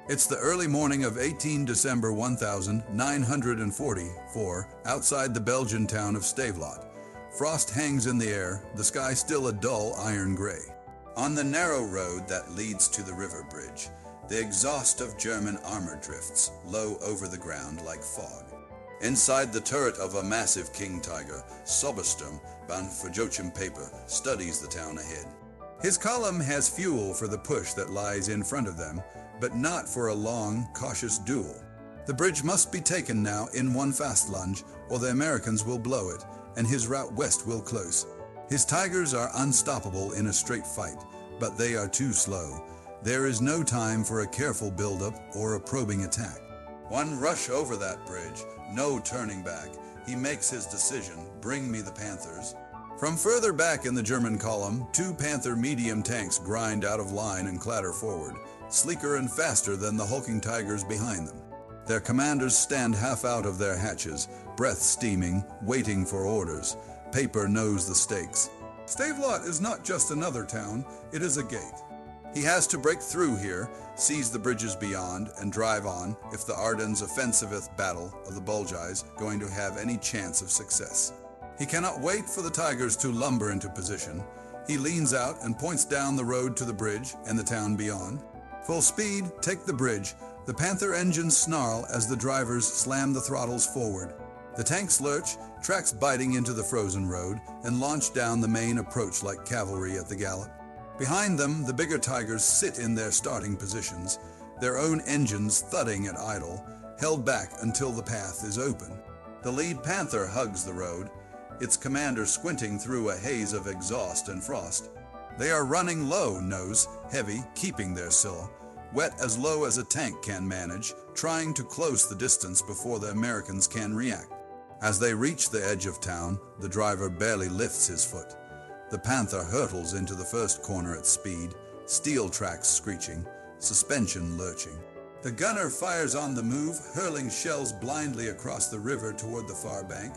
It's the early morning of 18 December 1944, outside the Belgian town of Stavelot. Frost hangs in the air, the sky still a dull iron gray. On the narrow road that leads to the river bridge, the exhaust of German armor drifts low over the ground like fog. Inside the turret of a massive king tiger, Sobersturm, bound for Joachim Peiper, studies the town ahead. His column has fuel for the push that lies in front of them, but not for a long, cautious duel. The bridge must be taken now in one fast lunge, or the Americans will blow it, and his route west will close. His tigers are unstoppable in a straight fight, but they are too slow. There is no time for a careful build-up or a probing attack. One rush over that bridge, no turning back. He makes his decision, bring me the Panthers. From further back in the German column, two Panther medium tanks grind out of line and clatter forward, sleeker and faster than the hulking tigers behind them. Their commanders stand half out of their hatches, breath steaming, waiting for orders. Peiper knows the stakes. Stavelot is not just another town, it is a gate. He has to break through here, seize the bridges beyond, and drive on if the Ardennes offensive battle of the Bulge going to have any chance of success. He cannot wait for the tigers to lumber into position. He leans out and points down the road to the bridge and the town beyond. Full speed, take the bridge. The Panther engines snarl as the drivers slam the throttles forward. The tanks lurch, tracks biting into the frozen road, and launch down the main approach like cavalry at the gallop. Behind them, the bigger tigers sit in their starting positions, their own engines thudding at idle, held back until the path is open. The lead Panther hugs the road, its commander squinting through a haze of exhaust and frost. They are running low, nose, heavy, keeping their sill, wet as low as a tank can manage, trying to close the distance before the Americans can react. As they reach the edge of town, the driver barely lifts his foot. The Panther hurtles into the first corner at speed, steel tracks screeching, suspension lurching. The gunner fires on the move, hurling shells blindly across the river toward the far bank,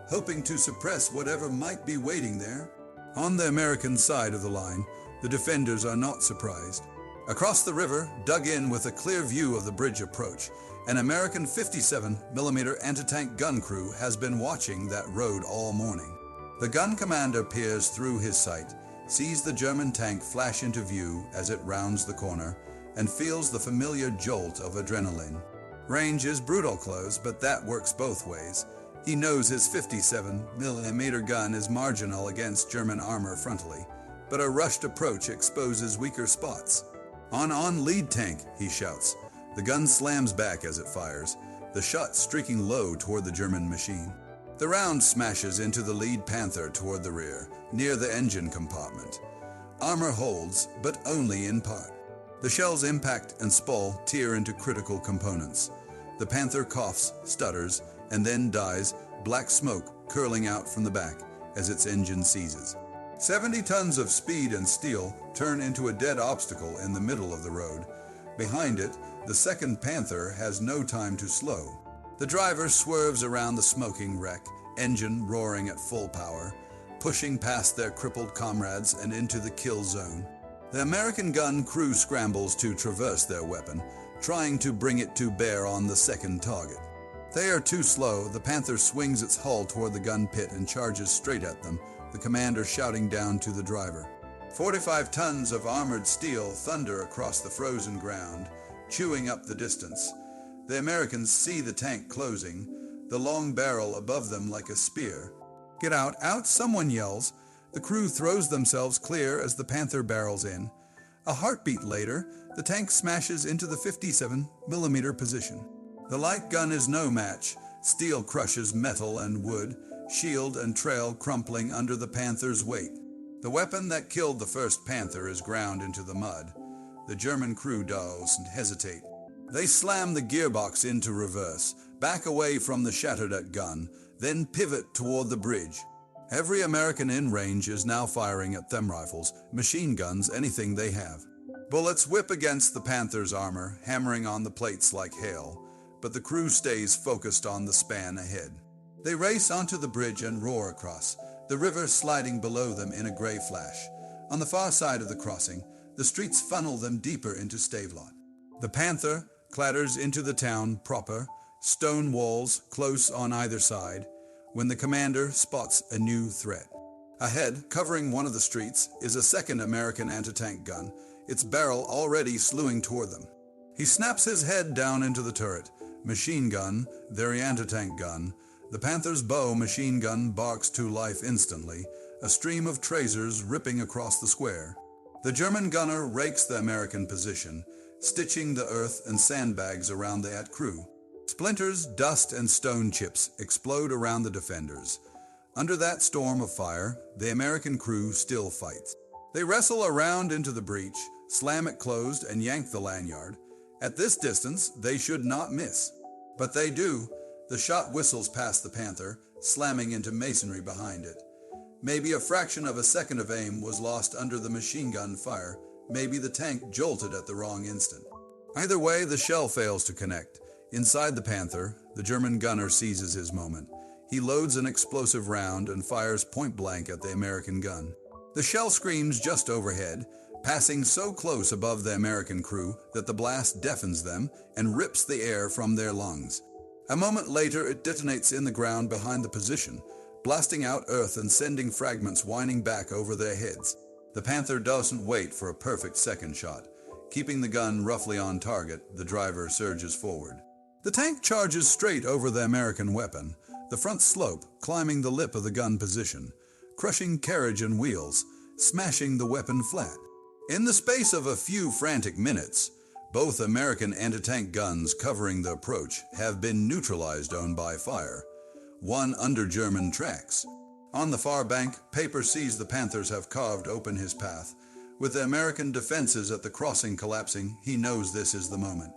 hoping to suppress whatever might be waiting there. On the American side of the line, the defenders are not surprised. Across the river, dug in with a clear view of the bridge approach, an American 57mm anti-tank gun crew has been watching that road all morning. The gun commander peers through his sight, sees the German tank flash into view as it rounds the corner, and feels the familiar jolt of adrenaline. Range is brutal close, but that works both ways. He knows his 57mm gun is marginal against German armor frontally, but a rushed approach exposes weaker spots. On, lead tank, he shouts. The gun slams back as it fires, the shot streaking low toward the German machine. The round smashes into the lead Panther toward the rear, near the engine compartment. Armor holds, but only in part. The shells impact and spall tear into critical components. The Panther coughs, stutters, and then dies, black smoke curling out from the back as its engine seizes. 70 tons of speed and steel turn into a dead obstacle in the middle of the road. Behind it, the second Panther has no time to slow. The driver swerves around the smoking wreck, engine roaring at full power, pushing past their crippled comrades and into the kill zone. The American gun crew scrambles to traverse their weapon, trying to bring it to bear on the second target. They are too slow. The Panther swings its hull toward the gun pit and charges straight at them, the commander shouting down to the driver. 45 tons of armored steel thunder across the frozen ground, chewing up the distance. The Americans see the tank closing, the long barrel above them like a spear. Get out, out, someone yells. The crew throws themselves clear as the Panther barrels in. A heartbeat later, the tank smashes into the 57mm position. The light gun is no match. Steel crushes metal and wood, shield and trail crumpling under the Panther's weight. The weapon that killed the first Panther is ground into the mud. The German crew dulls and hesitate. They slam the gearbox into reverse, back away from the shattered gun, then pivot toward the bridge. Every American in range is now firing at them rifles, machine guns, anything they have. Bullets whip against the Panther's armor, hammering on the plates like hail, but the crew stays focused on the span ahead. They race onto the bridge and roar across, the river sliding below them in a gray flash. On the far side of the crossing, the streets funnel them deeper into Stavelot. The Panther, clatters into the town proper, stone walls close on either side, when the commander spots a new threat. Ahead, covering one of the streets, is a second American anti-tank gun, its barrel already slewing toward them. He snaps his head down into the turret. Machine gun, their anti-tank gun. The Panther's bow machine gun barks to life instantly, a stream of tracers ripping across the square. The German gunner rakes the American position, stitching the earth and sandbags around the crew. Splinters, dust, and stone chips explode around the defenders. Under that storm of fire, the American crew still fights. They wrestle around into the breach, slam it closed, and yank the lanyard. At this distance, they should not miss. But they do. The shot whistles past the Panther, slamming into masonry behind it. Maybe a fraction of a second of aim was lost under the machine gun fire. Maybe the tank jolted at the wrong instant. Either way, the shell fails to connect. Inside the Panther, the German gunner seizes his moment. He loads an explosive round and fires point blank at the American gun. The shell screams just overhead, passing so close above the American crew that the blast deafens them and rips the air from their lungs. A moment later, it detonates in the ground behind the position, blasting out earth and sending fragments whining back over their heads. The Panther doesn't wait for a perfect second shot. Keeping the gun roughly on target, the driver surges forward. The tank charges straight over the American weapon, the front slope climbing the lip of the gun position, crushing carriage and wheels, smashing the weapon flat. In the space of a few frantic minutes, both American anti-tank guns covering the approach have been neutralized by fire, one under German tracks. On the far bank, Peiper sees the Panthers have carved open his path. With the American defenses at the crossing collapsing, he knows this is the moment.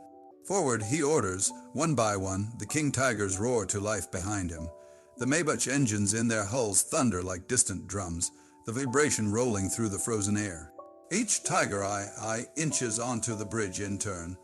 Forward, he orders, one by one, the King Tigers roar to life behind him. The Maybach engines in their hulls thunder like distant drums, the vibration rolling through the frozen air. Each Tiger Eye inches onto the bridge in turn,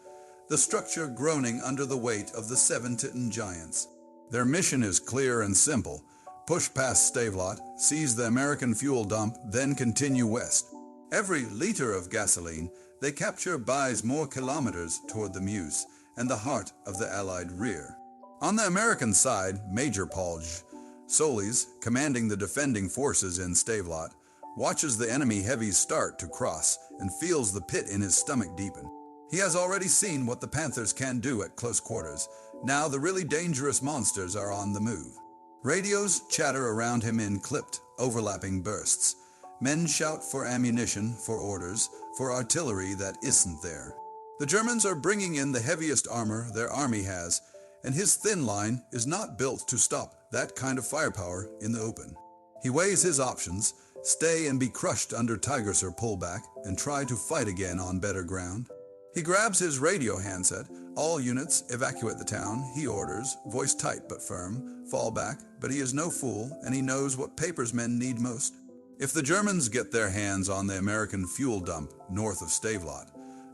the structure groaning under the weight of the 7 Titan giants. Their mission is clear and simple. Push past Stavelot, seize the American fuel dump, then continue west. Every liter of gasoline they capture buys more kilometers toward the Meuse and the heart of the Allied rear. On the American side, Major Bulge, Solis, commanding the defending forces in Stavelot, watches the enemy heavies start to cross and feels the pit in his stomach deepen. He has already seen what the Panthers can do at close quarters. Now the really dangerous monsters are on the move. Radios chatter around him in clipped, overlapping bursts. Men shout for ammunition, for orders, for artillery that isn't there. The Germans are bringing in the heaviest armor their army has, and his thin line is not built to stop that kind of firepower in the open. He weighs his options, stay and be crushed under Tigers or pull back, and try to fight again on better ground. He grabs his radio handset. All units evacuate the town, he orders, voice tight but firm, fall back, but he is no fool, and he knows what Peiper's men need most. If the Germans get their hands on the American fuel dump north of Stavelot,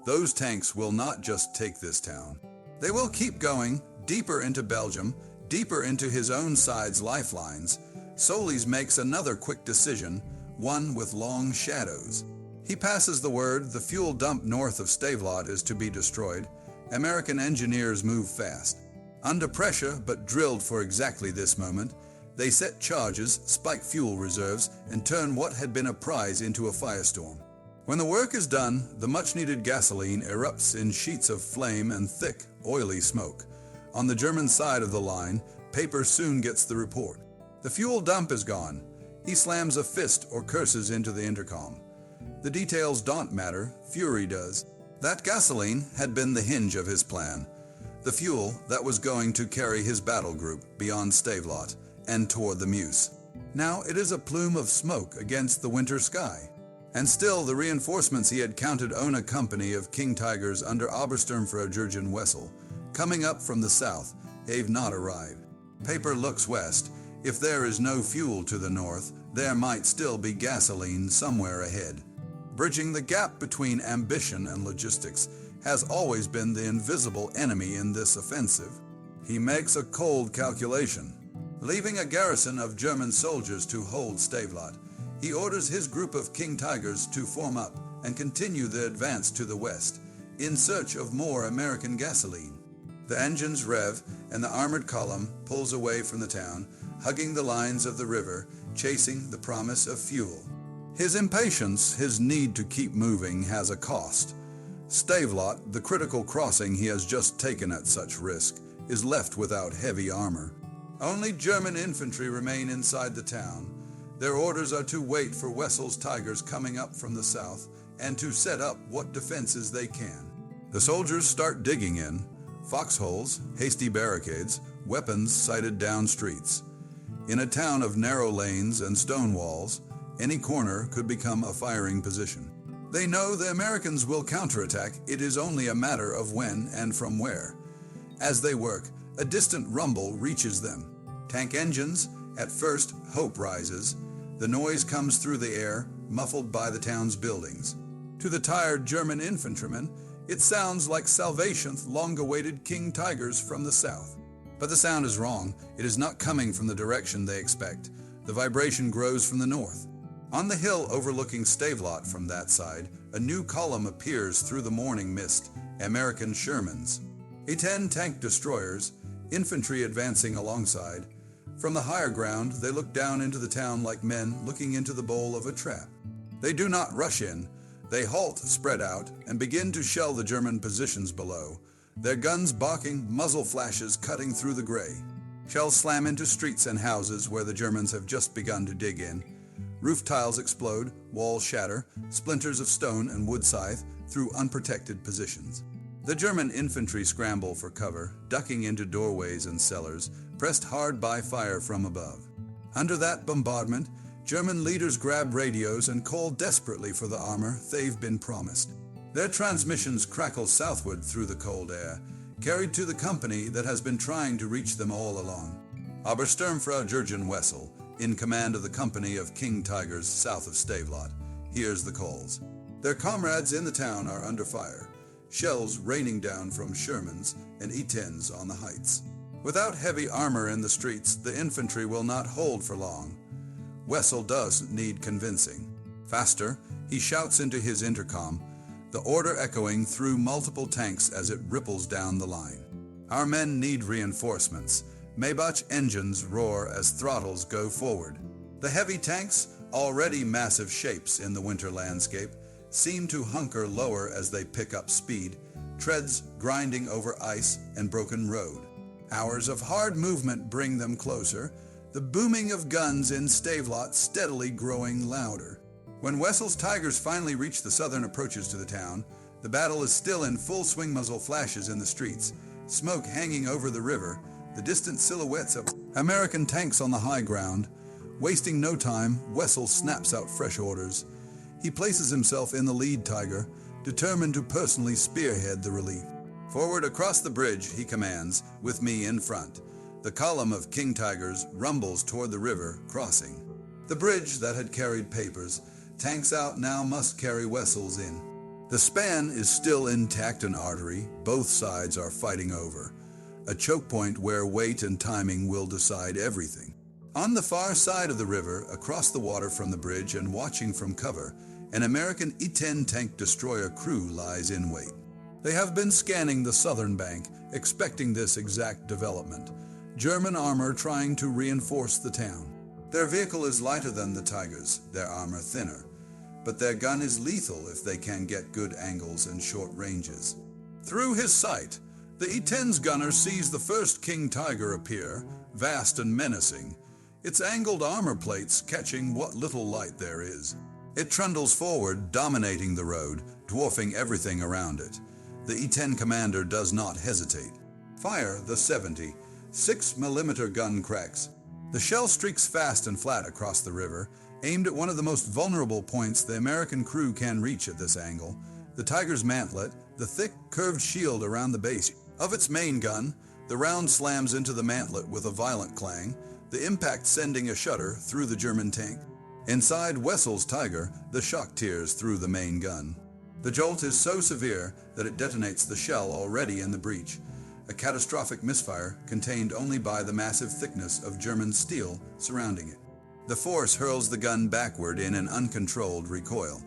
those tanks will not just take this town. They will keep going, deeper into Belgium, deeper into his own side's lifelines. Solis makes another quick decision, one with long shadows. He passes the word the fuel dump north of Stavelot is to be destroyed. American engineers move fast. Under pressure, but drilled for exactly this moment, they set charges, spike fuel reserves, and turn what had been a prize into a firestorm. When the work is done, the much-needed gasoline erupts in sheets of flame and thick, oily smoke. On the German side of the line, Peiper soon gets the report. The fuel dump is gone. He slams a fist or curses into the intercom. The details don't matter, fury does. That gasoline had been the hinge of his plan. The fuel that was going to carry his battle group beyond Stavelot and toward the Meuse. Now it is a plume of smoke against the winter sky. And still the reinforcements he had counted own a company of King Tigers under Obersturmführer Wessel, coming up from the south, have not arrived. Peiper looks west. If there is no fuel to the north, there might still be gasoline somewhere ahead. Bridging the gap between ambition and logistics has always been the invisible enemy in this offensive. He makes a cold calculation. Leaving a garrison of German soldiers to hold Stavelot, he orders his group of King Tigers to form up and continue the advance to the west, in search of more American gasoline. The engines rev, and the armored column pulls away from the town, hugging the lines of the river, chasing the promise of fuel. His impatience, his need to keep moving, has a cost. Stavelot, the critical crossing he has just taken at such risk, is left without heavy armor. Only German infantry remain inside the town. Their orders are to wait for Wessel's Tigers coming up from the south and to set up what defenses they can. The soldiers start digging in, foxholes, hasty barricades, weapons sighted down streets. In a town of narrow lanes and stone walls, any corner could become a firing position. They know the Americans will counterattack, it is only a matter of when and from where. As they work, a distant rumble reaches them. Tank engines, at first hope rises. The noise comes through the air, muffled by the town's buildings. To the tired German infantrymen, it sounds like Salvation's long-awaited King Tigers from the south. But the sound is wrong. It is not coming from the direction they expect. The vibration grows from the north. On the hill overlooking Stavelot from that side, a new column appears through the morning mist, American Shermans. A-10 tank destroyers, infantry advancing alongside. From the higher ground, they look down into the town like men looking into the bowl of a trap. They do not rush in. They halt, spread out, and begin to shell the German positions below, their guns barking, muzzle flashes cutting through the gray. Shells slam into streets and houses where the Germans have just begun to dig in. Roof tiles explode, walls shatter, splinters of stone and wood scythe through unprotected positions. The German infantry scramble for cover, ducking into doorways and cellars, pressed hard by fire from above. Under that bombardment, German leaders grab radios and call desperately for the armor they've been promised. Their transmissions crackle southward through the cold air, carried to the company that has been trying to reach them all along. Obersturmfrau Wessel, in command of the company of King Tigers south of Stavelot, hears the calls. Their comrades in the town are under fire, shells raining down from Shermans and E-10s on the heights. Without heavy armor in the streets, the infantry will not hold for long. Wessel does need convincing. Faster, he shouts into his intercom, the order echoing through multiple tanks as it ripples down the line. Our men need reinforcements. Maybach engines roar as throttles go forward. The heavy tanks, already massive shapes in the winter landscape, seem to hunker lower as they pick up speed, treads grinding over ice and broken road. Hours of hard movement bring them closer, the booming of guns in Stavelot steadily growing louder. When Wessel's Tigers finally reach the southern approaches to the town, the battle is still in full swing. Muzzle flashes in the streets, smoke hanging over the river, the distant silhouettes of American tanks on the high ground. Wasting no time, Wessel snaps out fresh orders. He places himself in the lead Tiger, determined to personally spearhead the relief. Forward across the bridge, he commands, with me in front. The column of King Tigers rumbles toward the river, crossing. The bridge that had carried Peipers, tanks out now must carry Wessel's in. The span is still intact, an artery both sides are fighting over. A choke point where weight and timing will decide everything. On the far side of the river, across the water from the bridge and watching from cover, an American E-10 tank destroyer crew lies in wait. They have been scanning the southern bank, expecting this exact development. German armor trying to reinforce the town. Their vehicle is lighter than the Tigers, their armor thinner, but their gun is lethal if they can get good angles and short ranges. Through his sight, the E-10's gunner sees the first King Tiger appear, vast and menacing, its angled armor plates catching what little light there is. It trundles forward, dominating the road, dwarfing everything around it. The E-10 commander does not hesitate. Fire the 70, 6mm gun cracks. The shell streaks fast and flat across the river, aimed at one of the most vulnerable points the American crew can reach at this angle, the Tiger's mantlet, the thick, curved shield around the base of its main gun. The round slams into the mantlet with a violent clang, the impact sending a shudder through the German tank. Inside Wessel's Tiger, the shock tears through the main gun. The jolt is so severe that it detonates the shell already in the breech, a catastrophic misfire contained only by the massive thickness of German steel surrounding it. The force hurls the gun backward in an uncontrolled recoil.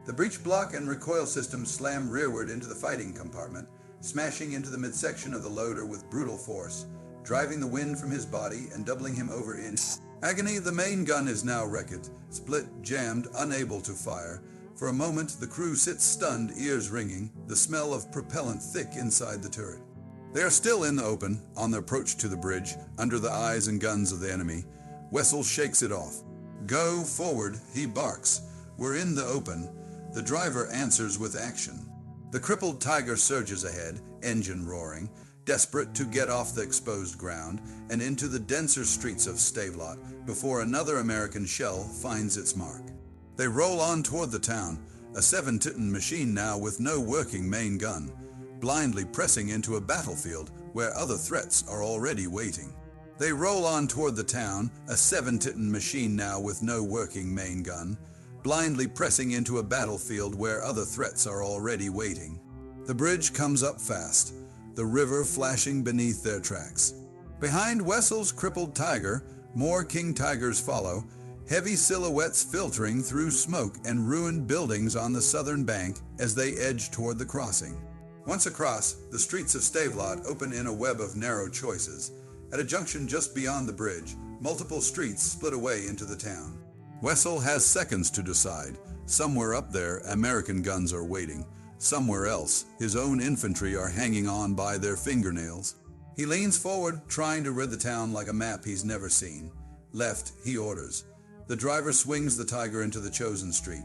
The breech block and recoil system slam rearward into the fighting compartment, smashing into the midsection of the loader with brutal force, driving the wind from his body and doubling him over in agony. The main gun is now wrecked, split, jammed, unable to fire. For a moment, the crew sits stunned, ears ringing, the smell of propellant thick inside the turret. They are still in the open, on the approach to the bridge, under the eyes and guns of the enemy. Wessel shakes it off. "Go forward," he barks. "We're in the open." The driver answers with action. The crippled Tiger surges ahead, engine roaring, desperate to get off the exposed ground and into the denser streets of Stavelot before another American shell finds its mark. They roll on toward the town, a 7-ton machine now with no working main gun, blindly pressing into a battlefield where other threats are already waiting. They roll on toward the town, a 7-ton machine now with no working main gun, blindly pressing into a battlefield where other threats are already waiting. The bridge comes up fast, the river flashing beneath their tracks. Behind Wessel's crippled Tiger, more King Tigers follow, heavy silhouettes filtering through smoke and ruined buildings on the southern bank as they edge toward the crossing. Once across, the streets of Stavelot open in a web of narrow choices. At a junction just beyond the bridge, multiple streets split away into the town. Wessel has seconds to decide. Somewhere up there, American guns are waiting. Somewhere else, his own infantry are hanging on by their fingernails. He leans forward, trying to rid the town like a map he's never seen. Left, he orders. The driver swings the Tiger into the chosen street,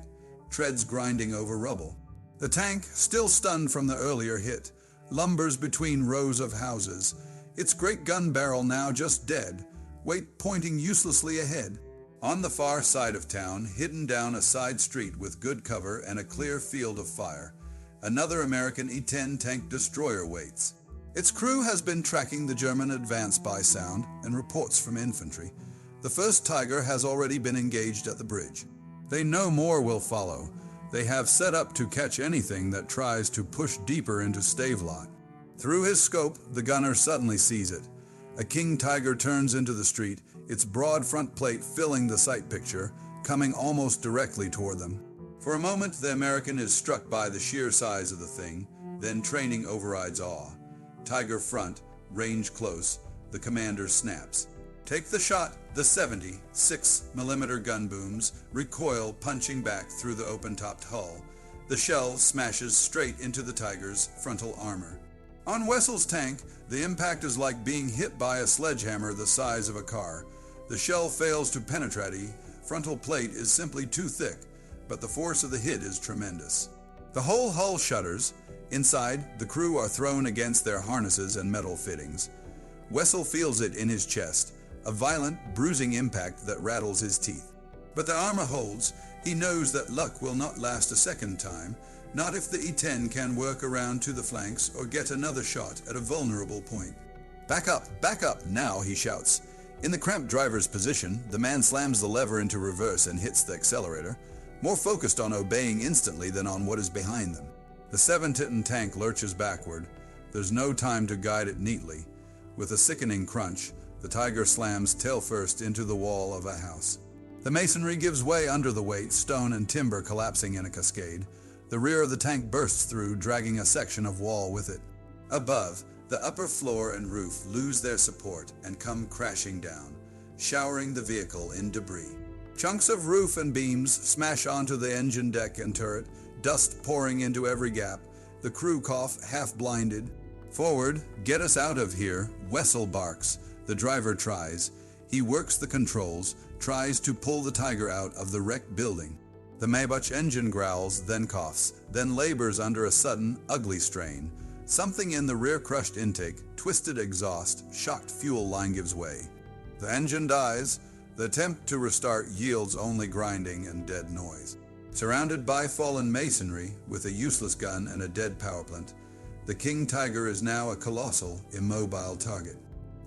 treads grinding over rubble. The tank, still stunned from the earlier hit, lumbers between rows of houses, its great gun barrel now just dead, weight pointing uselessly ahead. On the far side of town, hidden down a side street with good cover and a clear field of fire, another American E-10 tank destroyer waits. Its crew has been tracking the German advance by sound and reports from infantry. The first Tiger has already been engaged at the bridge. They know more will follow. They have set up to catch anything that tries to push deeper into Stavelot. Through his scope, the gunner suddenly sees it. A King Tiger turns into the street, its broad front plate filling the sight picture, coming almost directly toward them. For a moment, the American is struck by the sheer size of the thing, then training overrides awe. Tiger front, range close, the commander snaps. Take the shot. The 76mm gun booms, recoil punching back through the open-topped hull. The shell smashes straight into the Tiger's frontal armor. On Wessel's tank, the impact is like being hit by a sledgehammer the size of a car. The shell fails to penetrate. Frontal plate is simply too thick, but the force of the hit is tremendous. The whole hull shudders. Inside, the crew are thrown against their harnesses and metal fittings. Wessel feels it in his chest, a violent, bruising impact that rattles his teeth. But the armor holds. He knows that luck will not last a second time, not if the E-10 can work around to the flanks or get another shot at a vulnerable point. Back up, now, he shouts. In the cramped driver's position, the man slams the lever into reverse and hits the accelerator, more focused on obeying instantly than on what is behind them. The 7-ton tank lurches backward. There's no time to guide it neatly. With a sickening crunch, the Tiger slams tail first into the wall of a house. The masonry gives way under the weight, stone and timber collapsing in a cascade. The rear of the tank bursts through, dragging a section of wall with it. Above, the upper floor and roof lose their support and come crashing down, showering the vehicle in debris. Chunks of roof and beams smash onto the engine deck and turret, dust pouring into every gap. The crew cough, half blinded. Forward, get us out of here, Wessel barks. The driver tries. He works the controls, tries to pull the Tiger out of the wrecked building. The Maybach engine growls, then coughs, then labors under a sudden, ugly strain. Something in the rear-crushed intake, twisted exhaust, shocked fuel line gives way. The engine dies. The attempt to restart yields only grinding and dead noise. Surrounded by fallen masonry, with a useless gun and a dead power plant, the King Tiger is now a colossal, immobile target.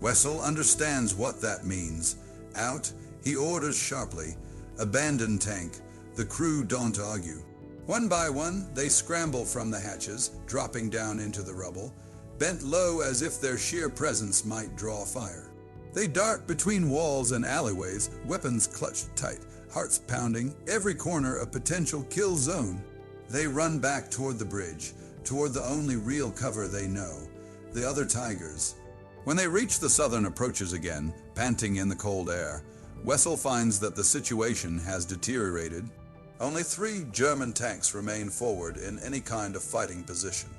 Wessel understands what that means. Out, he orders sharply, abandon tank. The crew don't argue. One by one, they scramble from the hatches, dropping down into the rubble, bent low as if their sheer presence might draw fire. They dart between walls and alleyways, weapons clutched tight, hearts pounding, every corner a potential kill zone. They run back toward the bridge, toward the only real cover they know, the other Tigers. When they reach the southern approaches again, panting in the cold air, Wessel finds that the situation has deteriorated. Only 3 German tanks remain forward in any kind of fighting position.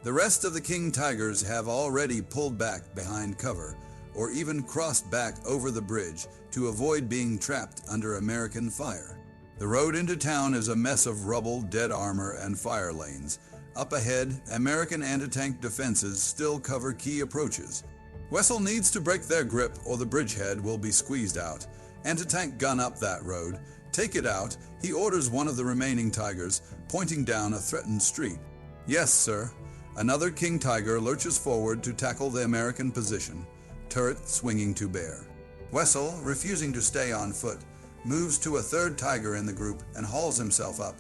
The rest of the King Tigers have already pulled back behind cover, or even crossed back over the bridge to avoid being trapped under American fire. The road into town is a mess of rubble, dead armor, and fire lanes. Up ahead, American anti-tank defenses still cover key approaches. Wessel needs to break their grip or the bridgehead will be squeezed out. Anti-tank gun up that road. Take it out, he orders one of the remaining Tigers, pointing down a threatened street. Yes, sir. Another King Tiger lurches forward to tackle the American position, turret swinging to bear. Wessel, refusing to stay on foot, moves to a 3rd Tiger in the group and hauls himself up,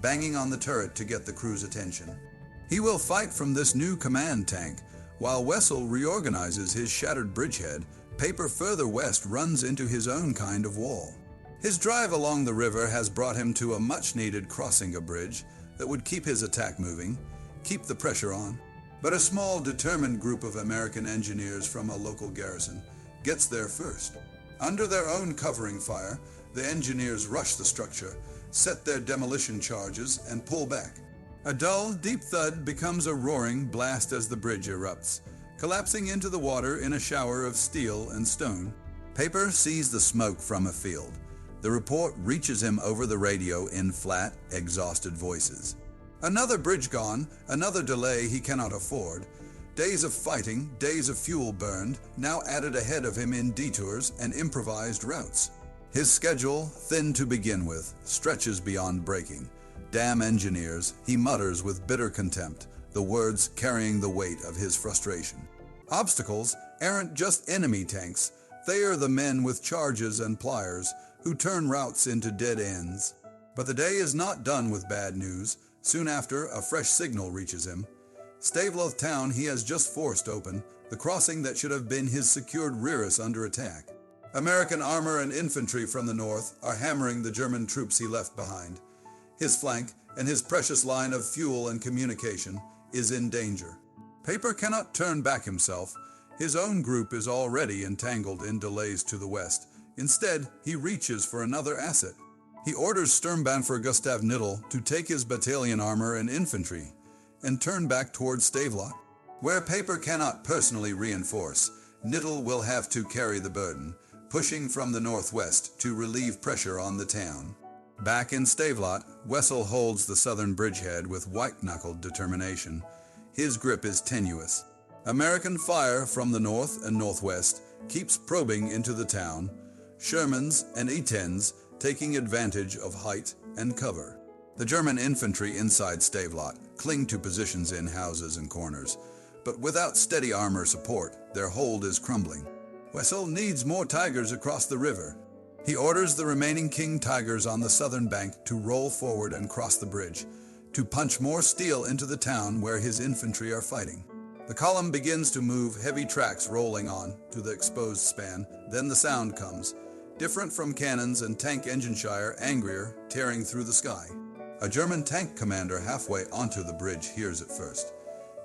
banging on the turret to get the crew's attention. He will fight from this new command tank. While Wessel reorganizes his shattered bridgehead, Peiper further west runs into his own kind of wall. His drive along the river has brought him to a much-needed crossing a bridge that would keep his attack moving, keep the pressure on. But a small, determined group of American engineers from a local garrison gets there first. Under their own covering fire, the engineers rush the structure, set their demolition charges, and pull back. A dull, deep thud becomes a roaring blast as the bridge erupts, collapsing into the water in a shower of steel and stone. Peiper sees the smoke from a field. The report reaches him over the radio in flat, exhausted voices. Another bridge gone, another delay he cannot afford. Days of fighting, days of fuel burned, now added ahead of him in detours and improvised routes. His schedule, thin to begin with, stretches beyond breaking. Damn engineers, he mutters with bitter contempt, the words carrying the weight of his frustration. Obstacles aren't just enemy tanks. They are the men with charges and pliers who turn routes into dead ends. But the day is not done with bad news. Soon after, a fresh signal reaches him. Stavelot town he has just forced open, the crossing that should have been his secured rear is under attack. American armor and infantry from the north are hammering the German troops he left behind. His flank, and his precious line of fuel and communication, is in danger. Peiper cannot turn back himself. His own group is already entangled in delays to the west. Instead, he reaches for another asset. He orders Sturmbannführer Gustav Knittel to take his battalion armor and infantry and turn back towards Stavelot. Where Peiper cannot personally reinforce, Knittel will have to carry the burden, pushing from the northwest to relieve pressure on the town. Back in Stavelot, Wessel holds the southern bridgehead with white-knuckled determination. His grip is tenuous. American fire from the north and northwest keeps probing into the town, Shermans and E-10s taking advantage of height and cover. The German infantry inside Stavelot cling to positions in houses and corners, but without steady armor support, their hold is crumbling. Wessel needs more Tigers across the river. He orders the remaining King Tigers on the southern bank to roll forward and cross the bridge, to punch more steel into the town where his infantry are fighting. The column begins to move, heavy tracks rolling on to the exposed span. Then the sound comes, different from cannons and tank engine fire, angrier, tearing through the sky. A German tank commander halfway onto the bridge hears it first.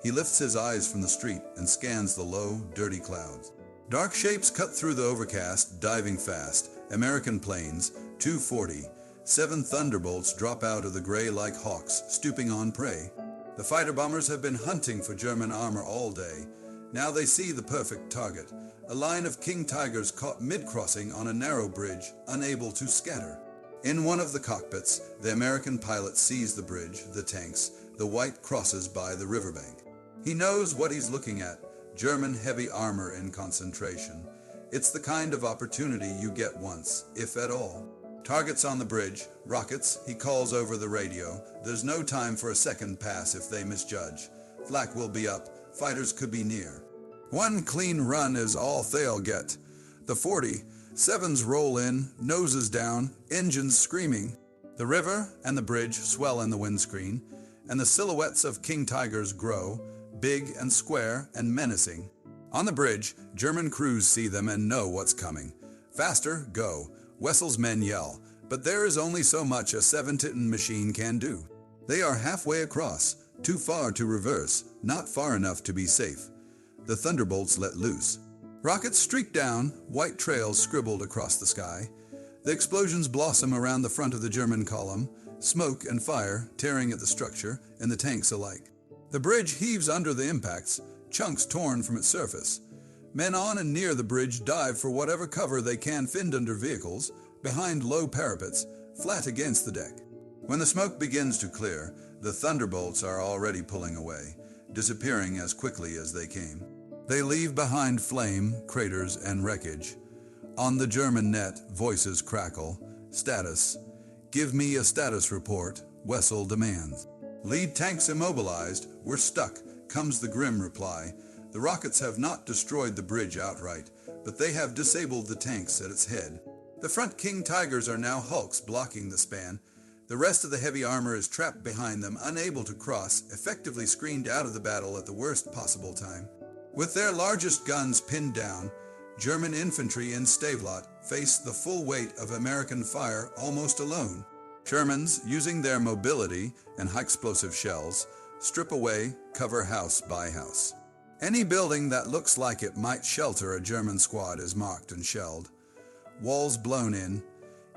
He lifts his eyes from the street and scans the low, dirty clouds. Dark shapes cut through the overcast, diving fast. American planes, 240. 7 Thunderbolts drop out of the gray like hawks, stooping on prey. The fighter bombers have been hunting for German armor all day. Now they see the perfect target, a line of King Tigers caught mid-crossing on a narrow bridge, unable to scatter. In one of the cockpits, the American pilot sees the bridge, the tanks, the white crosses by the riverbank. He knows what he's looking at, German heavy armor in concentration. It's the kind of opportunity you get once, if at all. Targets on the bridge, rockets, he calls over the radio. There's no time for a second pass if they misjudge. Flak will be up, fighters could be near. One clean run is all they'll get. The 40, 7s roll in, noses down, engines screaming. The river and the bridge swell in the windscreen, and the silhouettes of King Tigers grow, big and square and menacing. On the bridge, German crews see them and know what's coming. Faster, go. Wessel's men yell, but there is only so much a 7-Titan machine can do. They are halfway across, too far to reverse, not far enough to be safe. The Thunderbolts let loose. Rockets streak down, white trails scribbled across the sky. The explosions blossom around the front of the German column, smoke and fire tearing at the structure and the tanks alike. The bridge heaves under the impacts, chunks torn from its surface. Men on and near the bridge dive for whatever cover they can find under vehicles, behind low parapets, flat against the deck. When the smoke begins to clear, the Thunderbolts are already pulling away, disappearing as quickly as they came. They leave behind flame, craters, and wreckage. On the German net, voices crackle. Status. Give me a status report, Wessel demands. Lead tanks immobilized. We're stuck, comes the grim reply. The rockets have not destroyed the bridge outright, but they have disabled the tanks at its head. The front King Tigers are now hulks blocking the span. The rest of the heavy armor is trapped behind them, unable to cross, effectively screened out of the battle at the worst possible time. With their largest guns pinned down, German infantry in Stavelot face the full weight of American fire almost alone. Shermans, using their mobility and high-explosive shells, strip away, cover house by house. Any building that looks like it might shelter a German squad is marked and shelled. Walls blown in,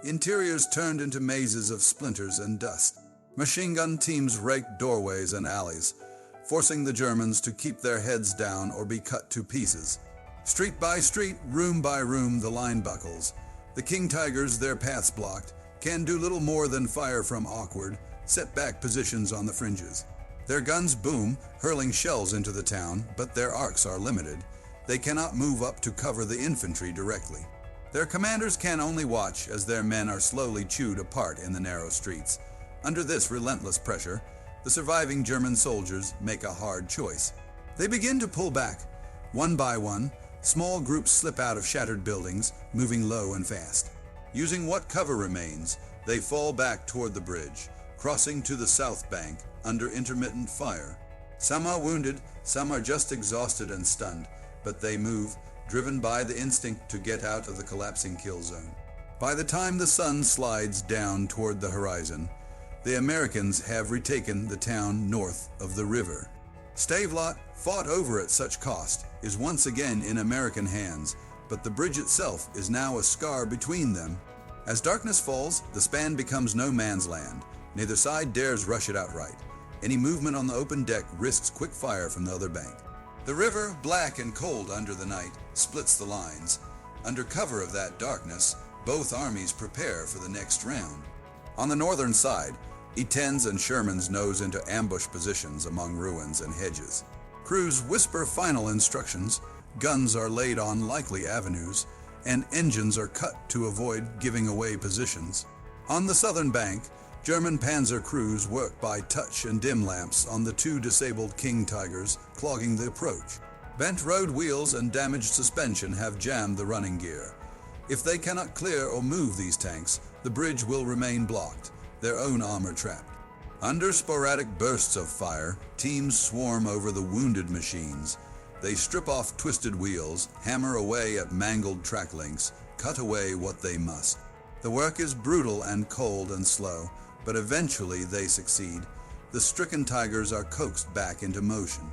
interiors turned into mazes of splinters and dust. Machine gun teams rake doorways and alleys, forcing the Germans to keep their heads down or be cut to pieces. Street by street, room by room, the line buckles. The King Tigers, their paths blocked, can do little more than fire from awkward, set-back positions on the fringes. Their guns boom, hurling shells into the town, but their arcs are limited. They cannot move up to cover the infantry directly. Their commanders can only watch as their men are slowly chewed apart in the narrow streets. Under this relentless pressure, the surviving German soldiers make a hard choice. They begin to pull back. One by one, small groups slip out of shattered buildings, moving low and fast. Using what cover remains, they fall back toward the bridge, crossing to the south bank under intermittent fire. Some are wounded, some are just exhausted and stunned, but they move, driven by the instinct to get out of the collapsing kill zone. By the time the sun slides down toward the horizon, the Americans have retaken the town north of the river. Stavelot, fought over at such cost, is once again in American hands, but the bridge itself is now a scar between them. As darkness falls, the span becomes no man's land. Neither side dares rush it outright. Any movement on the open deck risks quick fire from the other bank. The river, black and cold under the night, splits the lines. Under cover of that darkness, both armies prepare for the next round. On the northern side, E-10s and Shermans nose into ambush positions among ruins and hedges. Crews whisper final instructions, guns are laid on likely avenues, and engines are cut to avoid giving away positions. On the southern bank, German Panzer crews work by touch and dim lamps on the two disabled King Tigers, clogging the approach. Bent road wheels and damaged suspension have jammed the running gear. If they cannot clear or move these tanks, the bridge will remain blocked, their own armor trapped. Under sporadic bursts of fire, teams swarm over the wounded machines. They strip off twisted wheels, hammer away at mangled track links, cut away what they must. The work is brutal and cold and slow, but eventually they succeed. The stricken Tigers are coaxed back into motion.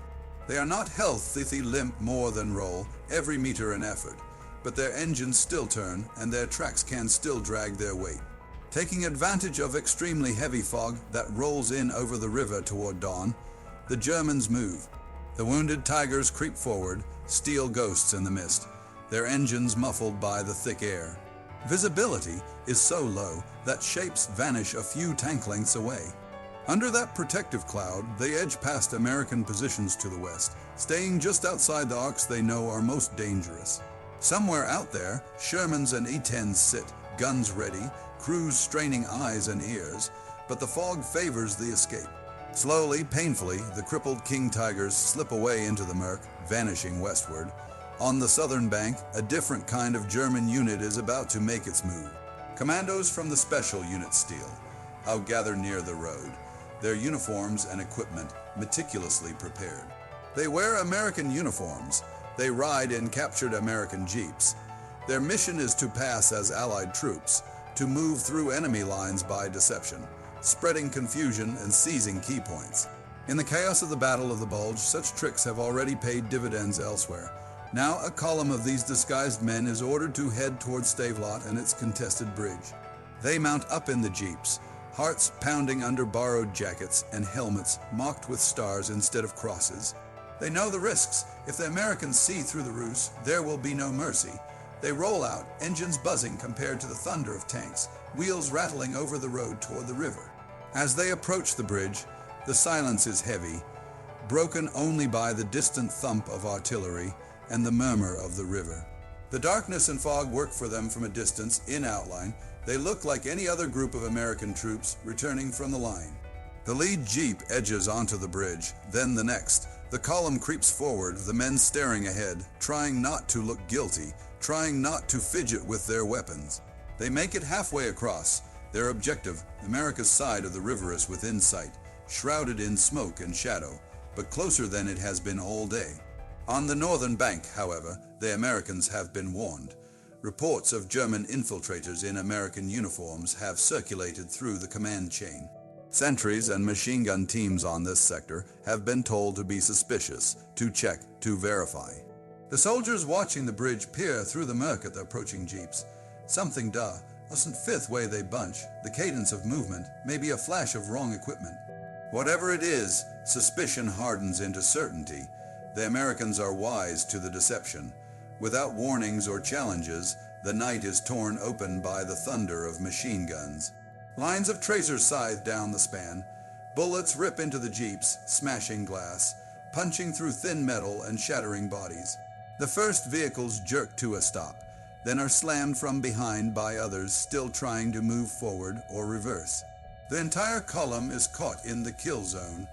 They are not healthy limp more than roll, every meter an effort, but their engines still turn and their tracks can still drag their weight. Taking advantage of extremely heavy fog that rolls in over the river toward dawn, the Germans move. The wounded Tigers creep forward, steel ghosts in the mist, their engines muffled by the thick air. Visibility is so low that shapes vanish a few tank lengths away. Under that protective cloud, they edge past American positions to the west, staying just outside the arcs they know are most dangerous. Somewhere out there, Shermans and E-10s sit, guns ready, crews straining eyes and ears, but the fog favors the escape. Slowly, painfully, the crippled King Tigers slip away into the murk, vanishing westward. On the southern bank, a different kind of German unit is about to make its move. Commandos from the special unit steal, out gather near the road, their uniforms and equipment meticulously prepared. They wear American uniforms. They ride in captured American jeeps. Their mission is to pass as Allied troops, to move through enemy lines by deception, spreading confusion and seizing key points. In the chaos of the Battle of the Bulge, such tricks have already paid dividends elsewhere. Now a column of these disguised men is ordered to head towards Stavelot and its contested bridge. They mount up in the jeeps, hearts pounding under borrowed jackets and helmets marked with stars instead of crosses. They know the risks. If the Americans see through the ruse, there will be no mercy. They roll out, engines buzzing compared to the thunder of tanks, wheels rattling over the road toward the river. As they approach the bridge, the silence is heavy, broken only by the distant thump of artillery and the murmur of the river. The darkness and fog work for them from a distance, in outline. They look like any other group of American troops returning from the line. The lead jeep edges onto the bridge, then the next. The column creeps forward, the men staring ahead, trying not to look guilty, trying not to fidget with their weapons. They make it halfway across. Their objective, America's side of the river, is within sight, shrouded in smoke and shadow, but closer than it has been all day. On the northern bank, however, the Americans have been warned. Reports of German infiltrators in American uniforms have circulated through the command chain. Sentries and machine gun teams on this sector have been told to be suspicious, to check, to verify. The soldiers watching the bridge peer through the murk at the approaching jeeps. Something mustn't fit the way they bunch, the cadence of movement, maybe a flash of wrong equipment. Whatever it is, suspicion hardens into certainty. The Americans are wise to the deception. Without warnings or challenges, the night is torn open by the thunder of machine guns. Lines of tracers scythe down the span. Bullets rip into the jeeps, smashing glass, punching through thin metal and shattering bodies. The first vehicles jerk to a stop, then are slammed from behind by others still trying to move forward or reverse. The entire column is caught in the kill zone.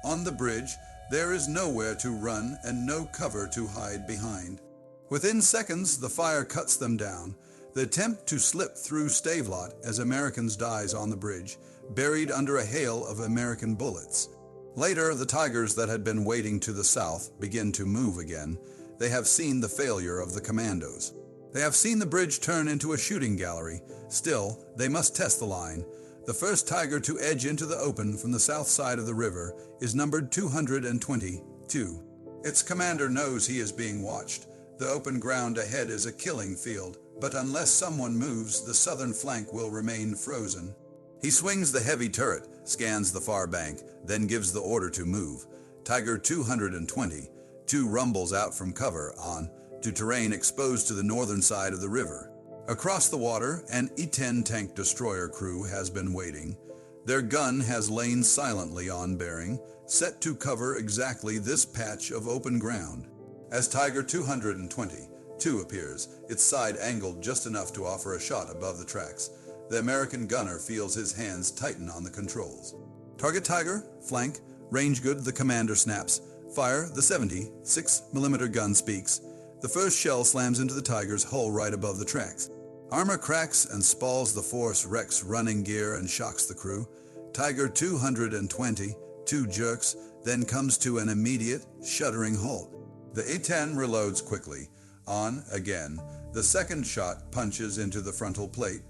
On the bridge, there is nowhere to run and no cover to hide behind. Within seconds, the fire cuts them down. The attempt to slip through Stavelot as Americans dies on the bridge, buried under a hail of American bullets. Later, the Tigers that had been waiting to the south begin to move again. They have seen the failure of the commandos. They have seen the bridge turn into a shooting gallery. Still, they must test the line. The first Tiger to edge into the open from the south side of the river is numbered 222. Its commander knows he is being watched. The open ground ahead is a killing field, but unless someone moves, the southern flank will remain frozen. He swings the heavy turret, scans the far bank, then gives the order to move. Tiger 222 rumbles out from cover to terrain exposed to the northern side of the river. Across the water, an E-10 tank destroyer crew has been waiting. Their gun has lain silently on bearing, set to cover exactly this patch of open ground. As Tiger 222 appears, its side angled just enough to offer a shot above the tracks, the American gunner feels his hands tighten on the controls. Target Tiger, flank, range good, the commander snaps. Fire, the 76mm gun speaks. The first shell slams into the Tiger's hull right above the tracks. Armor cracks and spalls, the force wrecks running gear and shocks the crew. Tiger 222 jerks, then comes to an immediate, shuddering halt. The A-10 reloads quickly. On again. The second shot punches into the frontal plate.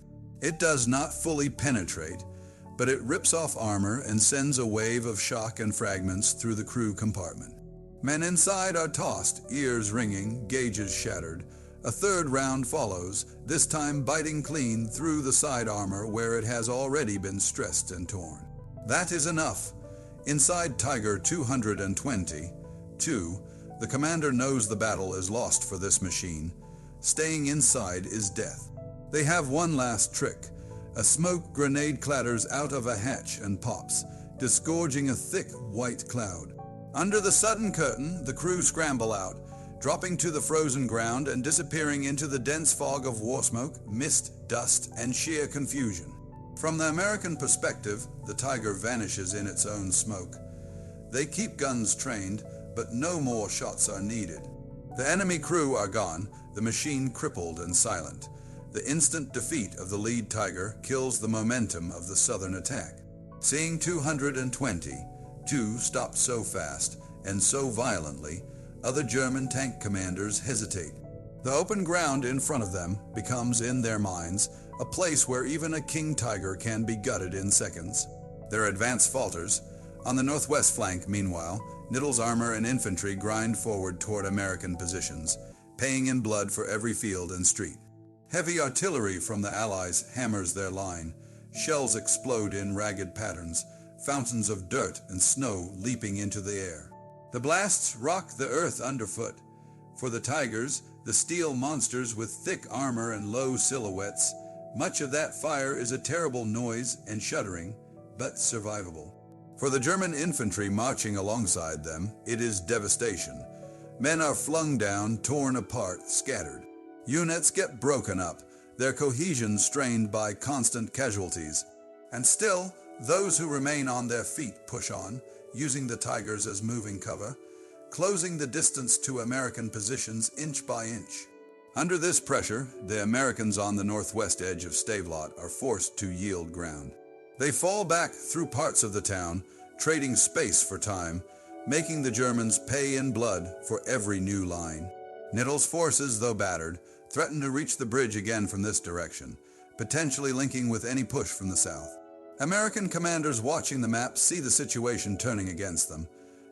It does not fully penetrate, but it rips off armor and sends a wave of shock and fragments through the crew compartment. Men inside are tossed, ears ringing, gauges shattered. A third round follows, this time biting clean through the side armor where it has already been stressed and torn. That is enough. Inside Tiger 222, the commander knows the battle is lost for this machine. Staying inside is death. They have one last trick. A smoke grenade clatters out of a hatch and pops, disgorging a thick white cloud. Under the sudden curtain, the crew scramble out, dropping to the frozen ground and disappearing into the dense fog of war smoke, mist, dust, and sheer confusion. From the American perspective, the Tiger vanishes in its own smoke. They keep guns trained, but no more shots are needed. The enemy crew are gone, the machine crippled and silent. The instant defeat of the lead Tiger kills the momentum of the southern attack. Seeing 222 stop so fast and so violently, other German tank commanders hesitate. The open ground in front of them becomes, in their minds, a place where even a king tiger can be gutted in seconds. Their advance falters. On the northwest flank, meanwhile, Niddle's armor and infantry grind forward toward American positions, paying in blood for every field and street. Heavy artillery from the Allies hammers their line. Shells explode in ragged patterns, fountains of dirt and snow leaping into the air. The blasts rock the earth underfoot. For the Tigers, the steel monsters with thick armor and low silhouettes, much of that fire is a terrible noise and shuddering, but survivable. For the German infantry marching alongside them, it is devastation. Men are flung down, torn apart, scattered. Units get broken up, their cohesion strained by constant casualties. And still, those who remain on their feet push on, using the Tigers as moving cover, closing the distance to American positions inch by inch. Under this pressure, the Americans on the northwest edge of Stavelot are forced to yield ground. They fall back through parts of the town, trading space for time, making the Germans pay in blood for every new line. Niddle's forces, though battered, threaten to reach the bridge again from this direction, potentially linking with any push from the south. American commanders watching the map see the situation turning against them.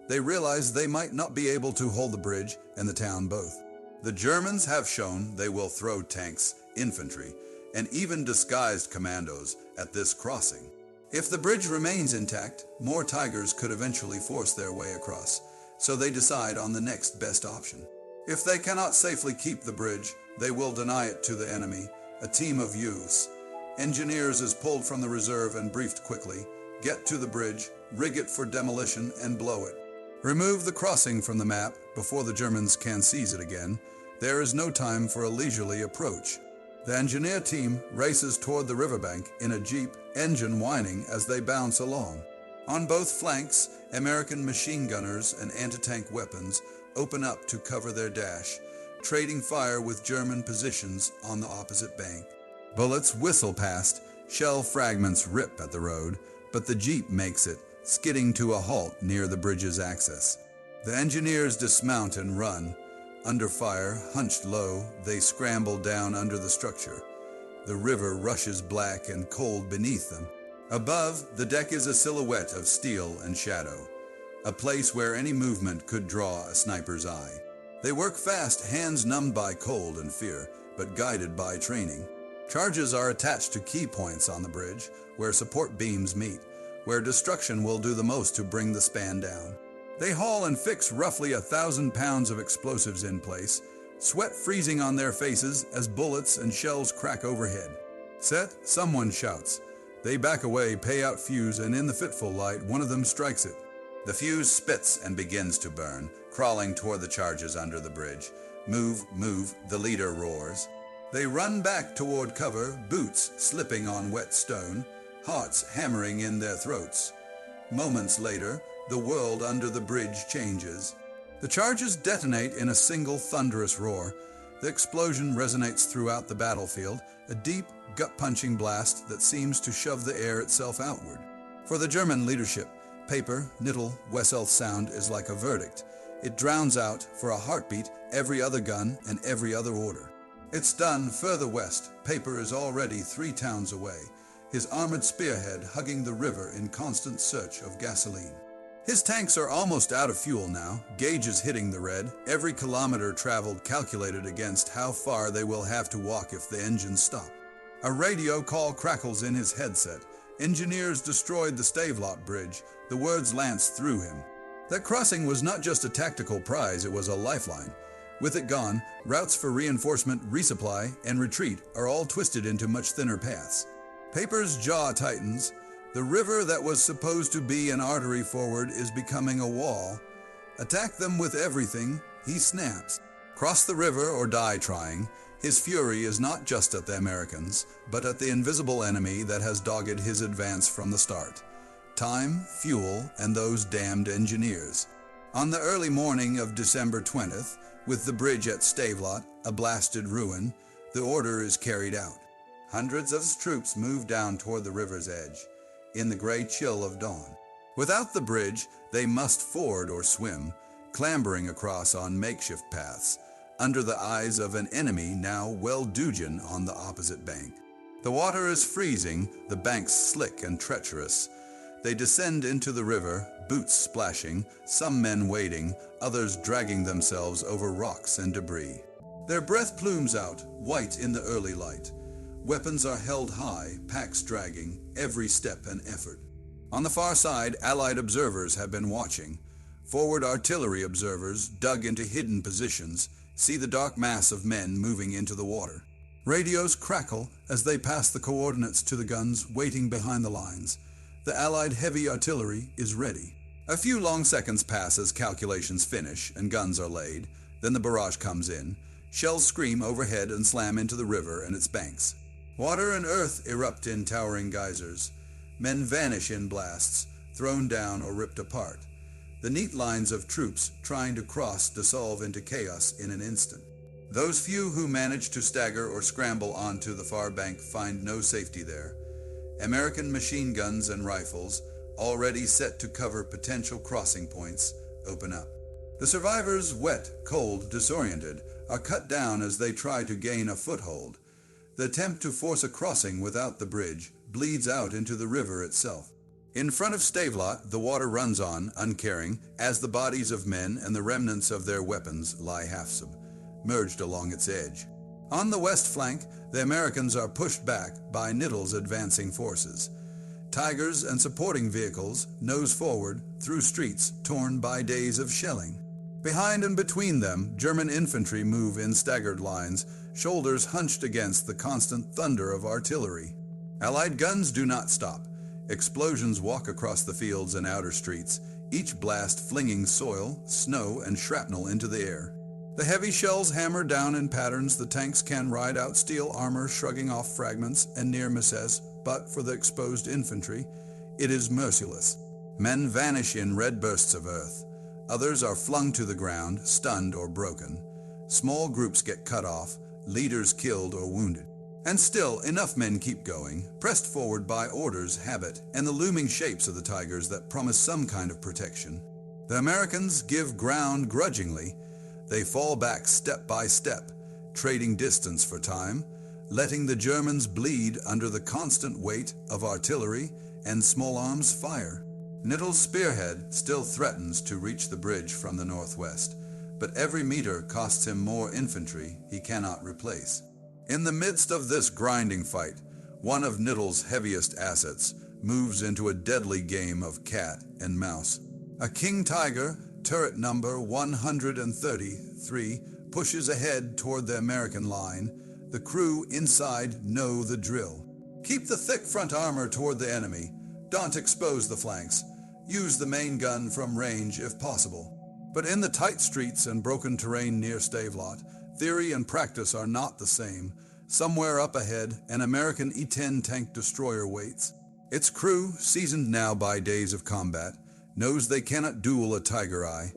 They realize they might not be able to hold the bridge and the town both. The Germans have shown they will throw tanks, infantry, and even disguised commandos at this crossing. If the bridge remains intact, more Tigers could eventually force their way across, so they decide on the next best option. If they cannot safely keep the bridge, they will deny it to the enemy, a team of youths. Engineers is pulled from the reserve and briefed quickly, get to the bridge, rig it for demolition, and blow it. Remove the crossing from the map before the Germans can seize it again. There is no time for a leisurely approach. The engineer team races toward the riverbank in a jeep, engine whining as they bounce along. On both flanks, American machine gunners and anti-tank weapons open up to cover their dash, trading fire with German positions on the opposite bank. Bullets whistle past, shell fragments rip at the road, but the jeep makes it, skidding to a halt near the bridge's access. The engineers dismount and run. Under fire, hunched low, they scramble down under the structure. The river rushes black and cold beneath them. Above, the deck is a silhouette of steel and shadow, a place where any movement could draw a sniper's eye. They work fast, hands numbed by cold and fear, but guided by training. Charges are attached to key points on the bridge, where support beams meet, where destruction will do the most to bring the span down. They haul and fix roughly 1,000 pounds of explosives in place, sweat freezing on their faces as bullets and shells crack overhead. Set, someone shouts. They back away, pay out fuse, and in the fitful light, one of them strikes it. The fuse spits and begins to burn, crawling toward the charges under the bridge. Move, move, the leader roars. They run back toward cover, boots slipping on wet stone, hearts hammering in their throats. Moments later, the world under the bridge changes. The charges detonate in a single thunderous roar. The explosion resonates throughout the battlefield, a deep, gut-punching blast that seems to shove the air itself outward. For the German leadership, Peiper, Niddle, Wessel sound is like a verdict. It drowns out, for a heartbeat, every other gun and every other order. It's done further west. Peiper is already 3 towns away, his armored spearhead hugging the river in constant search of gasoline. His tanks are almost out of fuel now, gauges hitting the red, every kilometer traveled calculated against how far they will have to walk if the engines stop. A radio call crackles in his headset. Engineers destroyed the Stavelot bridge. The words lance through him. That crossing was not just a tactical prize, it was a lifeline. With it gone, routes for reinforcement, resupply, and retreat are all twisted into much thinner paths. Peiper's jaw tightens. The river that was supposed to be an artery forward is becoming a wall. Attack them with everything, he snaps. Cross the river or die trying. His fury is not just at the Americans, but at the invisible enemy that has dogged his advance from the start. Time, fuel, and those damned engineers. On the early morning of December 20th, with the bridge at Stavelot, a blasted ruin, the order is carried out. Hundreds of troops move down toward the river's edge, in the gray chill of dawn. Without the bridge, they must ford or swim, clambering across on makeshift paths, under the eyes of an enemy now well dudgeon on the opposite bank. The water is freezing, the banks slick and treacherous. They descend into the river, boots splashing, some men wading, others dragging themselves over rocks and debris. Their breath plumes out, white in the early light. Weapons are held high, packs dragging, every step an effort. On the far side, Allied observers have been watching. Forward artillery observers, dug into hidden positions, see the dark mass of men moving into the water. Radios crackle as they pass the coordinates to the guns waiting behind the lines. The Allied heavy artillery is ready. A few long seconds pass as calculations finish and guns are laid. Then the barrage comes in. Shells scream overhead and slam into the river and its banks. Water and earth erupt in towering geysers. Men vanish in blasts, thrown down or ripped apart. The neat lines of troops trying to cross dissolve into chaos in an instant. Those few who manage to stagger or scramble onto the far bank find no safety there. American machine guns and rifles, already set to cover potential crossing points, open up. The survivors, wet, cold, disoriented, are cut down as they try to gain a foothold. The attempt to force a crossing without the bridge bleeds out into the river itself. In front of Stavelot, the water runs on, uncaring, as the bodies of men and the remnants of their weapons lie half-submerged along its edge. On the west flank, the Americans are pushed back by Niddle's advancing forces. Tigers and supporting vehicles nose forward through streets torn by days of shelling. Behind and between them, German infantry move in staggered lines, shoulders hunched against the constant thunder of artillery. Allied guns do not stop. Explosions walk across the fields and outer streets, each blast flinging soil, snow, and shrapnel into the air. The heavy shells hammer down in patterns the tanks can ride out steel armor shrugging off fragments and near misses, but for the exposed infantry, it is merciless. Men vanish in red bursts of earth. Others are flung to the ground, stunned or broken. Small groups get cut off, leaders killed or wounded. And still, enough men keep going, pressed forward by orders, habit, and the looming shapes of the tigers that promise some kind of protection. The Americans give ground grudgingly. They fall back step by step, trading distance for time, letting the Germans bleed under the constant weight of artillery and small arms fire. Niddle's spearhead still threatens to reach the bridge from the northwest, but every meter costs him more infantry he cannot replace. In the midst of this grinding fight, one of Niddle's heaviest assets moves into a deadly game of cat and mouse. A King Tiger, turret number 133, pushes ahead toward the American line. The crew inside know the drill. Keep the thick front armor toward the enemy. Don't expose the flanks. Use the main gun from range if possible. But in the tight streets and broken terrain near Stavelot, theory and practice are not the same. Somewhere up ahead, an American E-10 tank destroyer waits. Its crew, seasoned now by days of combat, knows they cannot duel a Tiger eye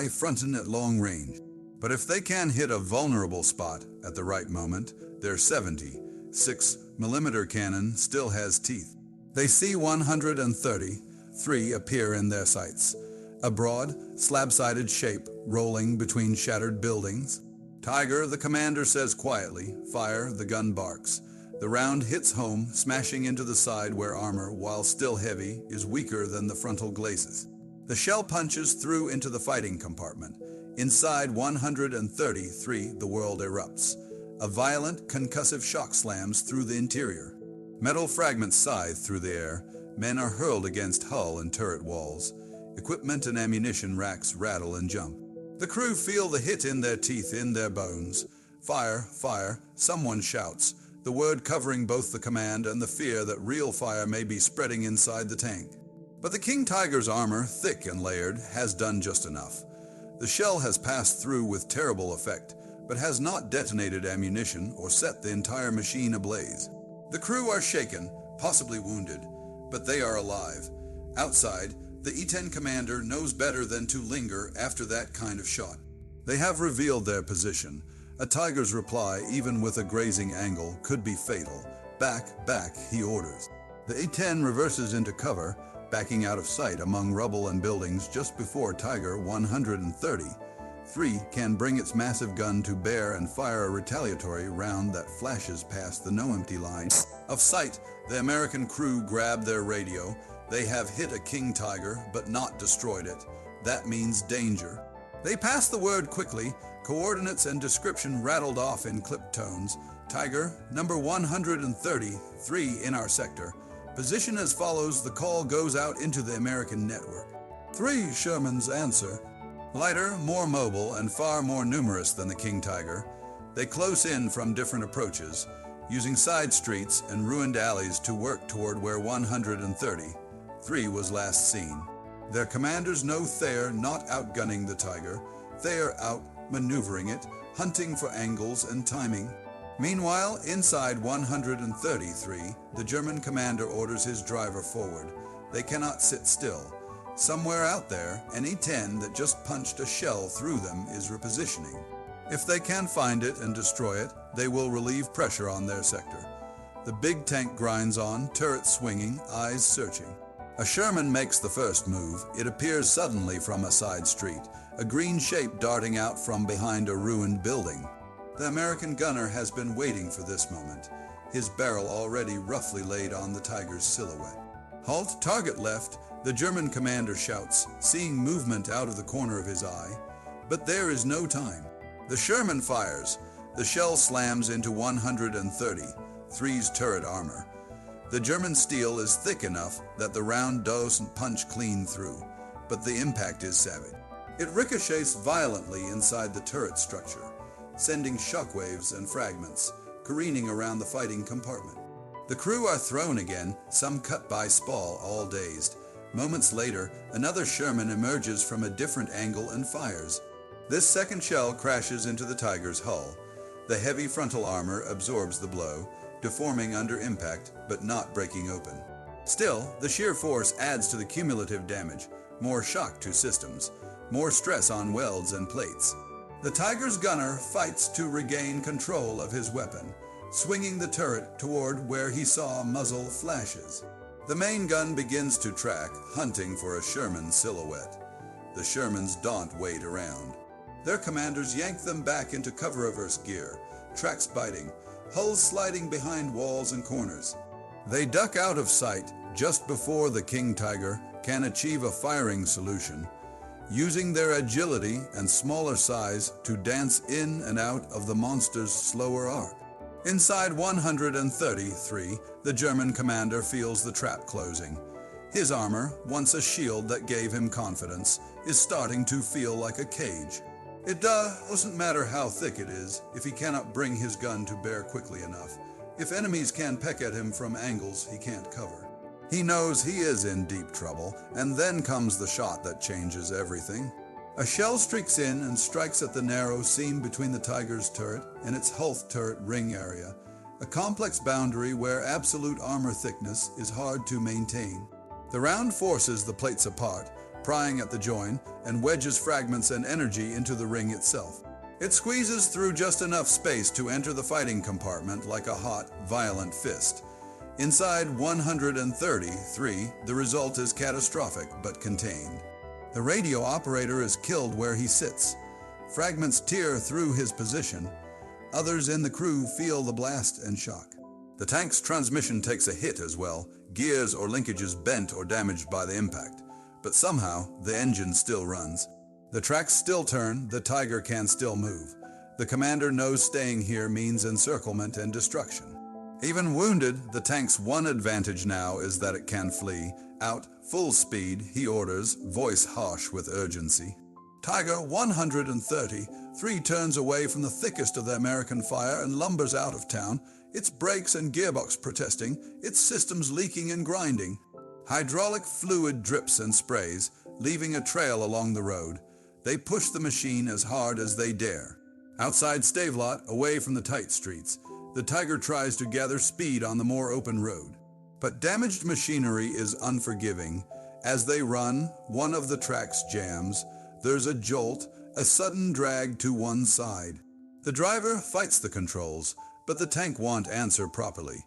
fronting at long range. But if they can hit a vulnerable spot at the right moment, their 76mm cannon still has teeth. They see 133 appear in their sights, a broad, slab-sided shape rolling between shattered buildings. Tiger, the commander says quietly. Fire, the gun barks. The round hits home, smashing into the side where armor, while still heavy, is weaker than the frontal glacis. The shell punches through into the fighting compartment. Inside 133, the world erupts. A violent, concussive shock slams through the interior. Metal fragments scythe through the air. Men are hurled against hull and turret walls. Equipment and ammunition racks rattle and jump. The crew feel the hit in their teeth, in their bones. Fire, fire, someone shouts, the word covering both the command and the fear that real fire may be spreading inside the tank. But the King Tiger's armor, thick and layered, has done just enough. The shell has passed through with terrible effect, but has not detonated ammunition or set the entire machine ablaze. The crew are shaken, possibly wounded, but they are alive. Outside, the E-10 commander knows better than to linger after that kind of shot. They have revealed their position. A Tiger's reply, even with a grazing angle, could be fatal. Back, back, he orders. The E-10 reverses into cover, backing out of sight among rubble and buildings just before Tiger 133 can bring its massive gun to bear and fire a retaliatory round that flashes past the no-empty line of sight. The American crew grab their radio, They have hit a king tiger, but not destroyed it. That means danger. They pass the word quickly, coordinates and description rattled off in clipped tones. Tiger, number 133 in our sector. Position as follows, the call goes out into the American network. 3 Shermans answer. Lighter, more mobile, and far more numerous than the king tiger. They close in from different approaches, using side streets and ruined alleys to work toward where 133 was last seen. Their commanders know they're not outgunning the tiger. They're out-maneuvering it, hunting for angles and timing. Meanwhile, inside 133, the German commander orders his driver forward. They cannot sit still. Somewhere out there, an E-10 that just punched a shell through them is repositioning. If they can find it and destroy it, they will relieve pressure on their sector. The big tank grinds on, turret swinging, eyes searching. A Sherman makes the first move. It appears suddenly from a side street, a green shape darting out from behind a ruined building. The American gunner has been waiting for this moment, his barrel already roughly laid on the tiger's silhouette. Halt, target left, the German commander shouts, seeing movement out of the corner of his eye. But there is no time. The Sherman fires. The shell slams into 133's turret armor. The German steel is thick enough that the round doesn't punch clean through, but the impact is savage. It ricochets violently inside the turret structure, sending shockwaves and fragments, careening around the fighting compartment. The crew are thrown again, some cut by Spall, all dazed. Moments later, another Sherman emerges from a different angle and fires. This second shell crashes into the tiger's hull. The heavy frontal armor absorbs the blow, deforming under impact, but not breaking open. Still, the sheer force adds to the cumulative damage, more shock to systems, more stress on welds and plates. The tiger's gunner fights to regain control of his weapon, swinging the turret toward where he saw muzzle flashes. The main gun begins to track, hunting for a Sherman silhouette. The Shermans don't wait around. Their commanders yank them back into cover-averse gear, tracks biting, hulls sliding behind walls and corners. They duck out of sight just before the king tiger can achieve a firing solution, using their agility and smaller size to dance in and out of the monster's slower arc. Inside 133, the German commander feels the trap closing. His armor, once a shield that gave him confidence, is starting to feel like a cage. It doesn't matter how thick it is if he cannot bring his gun to bear quickly enough. If enemies can peck at him from angles he can't cover. He knows he is in deep trouble, and then comes the shot that changes everything. A shell streaks in and strikes at the narrow seam between the tiger's turret and its hull turret ring area, a complex boundary where absolute armor thickness is hard to maintain. The round forces the plates apart, prying at the join, and wedges fragments and energy into the ring itself. It squeezes through just enough space to enter the fighting compartment like a hot, violent fist. Inside 133, the result is catastrophic but contained. The radio operator is killed where he sits. Fragments tear through his position. Others in the crew feel the blast and shock. The tank's transmission takes a hit as well, gears or linkages bent or damaged by the impact. But somehow, the engine still runs. The tracks still turn, the tiger can still move. The commander knows staying here means encirclement and destruction. Even wounded, the tank's one advantage now is that it can flee. Out, full speed, he orders, voice harsh with urgency. Tiger 133 turns away from the thickest of the American fire and lumbers out of town, its brakes and gearbox protesting, its systems leaking and grinding. Hydraulic fluid drips and sprays, leaving a trail along the road. They push the machine as hard as they dare. Outside Stavelot, away from the tight streets, the tiger tries to gather speed on the more open road. But damaged machinery is unforgiving. As they run, one of the tracks jams. There's a jolt, a sudden drag to one side. The driver fights the controls, but the tank won't answer properly.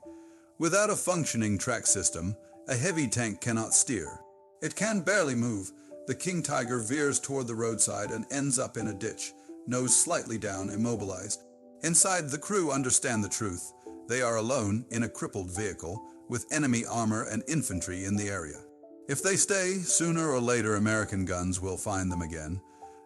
Without a functioning track system, a heavy tank cannot steer. It can barely move. The king tiger veers toward the roadside and ends up in a ditch, nose slightly down, immobilized. Inside, the crew understand the truth. They are alone in a crippled vehicle, with enemy armor and infantry in the area. If they stay, sooner or later American guns will find them again.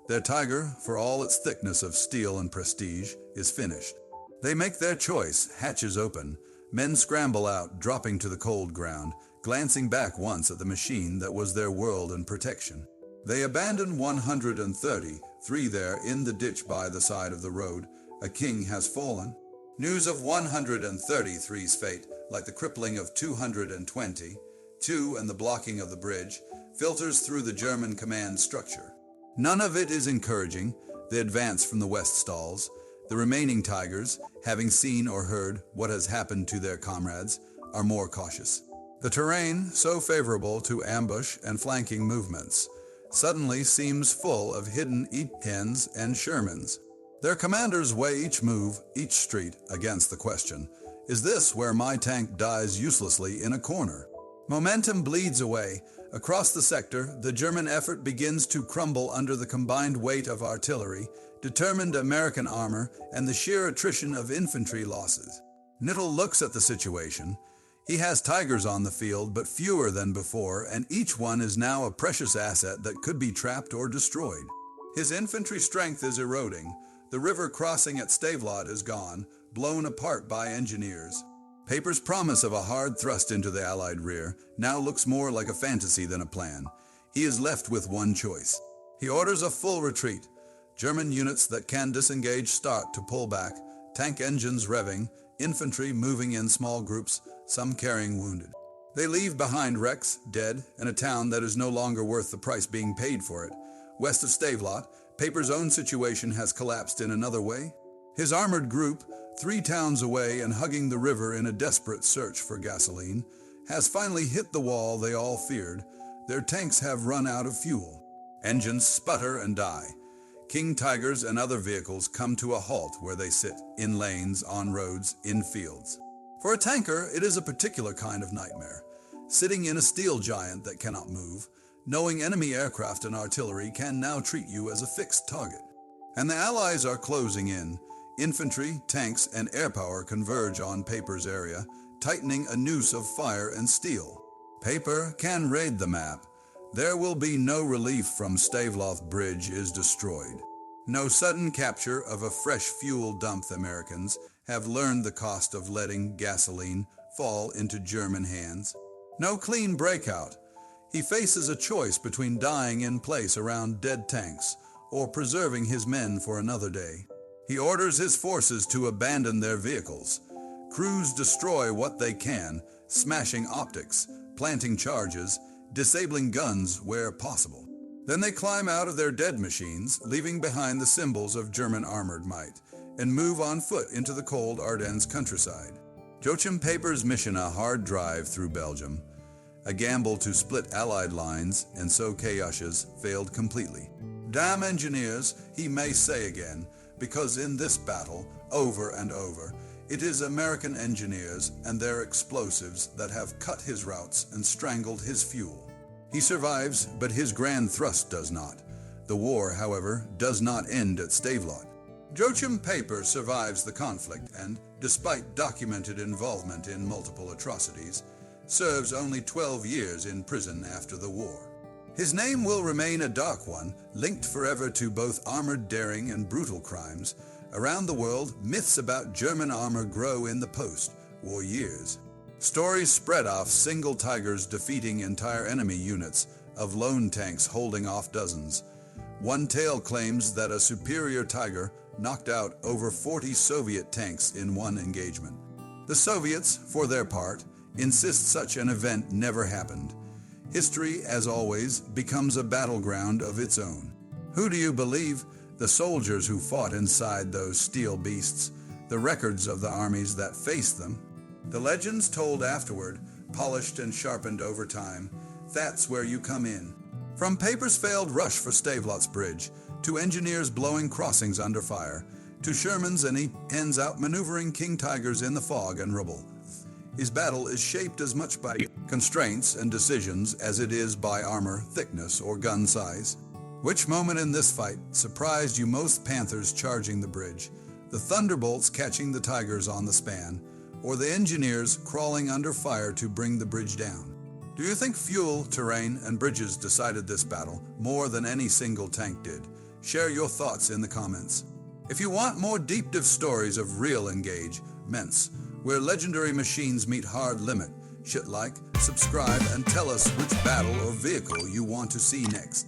Their Tiger, for all its thickness of steel and prestige, is finished. They make their choice, hatches open. Men scramble out, dropping to the cold ground, glancing back once at the machine that was their world and protection. They abandon 130, 3 there in the ditch by the side of the road. A king has fallen. News of 133's fate, like the crippling of 220, 2 and the blocking of the bridge, filters through the German command structure. None of it is encouraging. They advance from the west stalls. The remaining Tigers, having seen or heard what has happened to their comrades, are more cautious. The terrain, so favorable to ambush and flanking movements, suddenly seems full of hidden E-10s and Shermans. Their commanders weigh each move, each street, against the question, is this where my tank dies uselessly in a corner? Momentum bleeds away. Across the sector, the German effort begins to crumble under the combined weight of artillery, determined American armor, and the sheer attrition of infantry losses. Knittel looks at the situation. He has Tigers on the field, but fewer than before, and each one is now a precious asset that could be trapped or destroyed. His infantry strength is eroding. The river crossing at Stavelot is gone, blown apart by engineers. Peiper's promise of a hard thrust into the Allied rear now looks more like a fantasy than a plan. He is left with one choice. He orders a full retreat. German units that can disengage start to pull back, tank engines revving, infantry moving in small groups, some carrying wounded. They leave behind wrecks, dead, and a town that is no longer worth the price being paid for it. West of Stavelot, Peiper's own situation has collapsed in another way. His armored group, 3 towns away and hugging the river in a desperate search for gasoline, has finally hit the wall they all feared. Their tanks have run out of fuel. Engines sputter and die. King Tigers and other vehicles come to a halt where they sit, in lanes, on roads, in fields. For a tanker, it is a particular kind of nightmare. Sitting in a steel giant that cannot move, knowing enemy aircraft and artillery can now treat you as a fixed target. And the Allies are closing in. Infantry, tanks, and air power converge on Peiper's area, tightening a noose of fire and steel. Peiper can raid the map. There will be no relief from Stavelot Bridge is destroyed. No sudden capture of a fresh fuel dump. The Americans have learned the cost of letting gasoline fall into German hands. No clean breakout. He faces a choice between dying in place around dead tanks or preserving his men for another day. He orders his forces to abandon their vehicles. Crews destroy what they can, smashing optics, planting charges, disabling guns where possible. Then they climb out of their dead machines, leaving behind the symbols of German armored might, and move on foot into the cold Ardennes countryside. Joachim Peiper's mission, a hard drive through Belgium, a gamble to split Allied lines, and so chaos's failed completely. Damn engineers, he may say again, because in this battle, over and over, it is American engineers and their explosives that have cut his routes and strangled his fuel. He survives, but his grand thrust does not. The war, however, does not end at Stavelot. Joachim Peiper survives the conflict and, despite documented involvement in multiple atrocities, serves only 12 years in prison after the war. His name will remain a dark one, linked forever to both armored daring and brutal crimes. Around the world, myths about German armor grow in the post-war years. Stories spread off single Tigers defeating entire enemy units, of lone tanks holding off dozens. One tale claims that a superior Tiger knocked out over 40 Soviet tanks in one engagement. The Soviets, for their part, insist such an event never happened. History, as always, becomes a battleground of its own. Who do you believe? The soldiers who fought inside those steel beasts, the records of the armies that faced them, the legends told afterward, polished and sharpened over time. That's where you come in. From Peiper's failed rush for Stavelot's bridge, to engineers blowing crossings under fire, to Shermans and E-10s outmaneuvering King Tigers in the fog and rubble. His battle is shaped as much by constraints and decisions as it is by armor, thickness, or gun size. Which moment in this fight surprised you most? Panthers charging the bridge, the Thunderbolts catching the Tigers on the span, or the engineers crawling under fire to bring the bridge down? Do you think fuel, terrain, and bridges decided this battle more than any single tank did? Share your thoughts in the comments. If you want more deep dive stories of real engagements, where legendary machines meet hard limit, like, subscribe, and tell us which battle or vehicle you want to see next.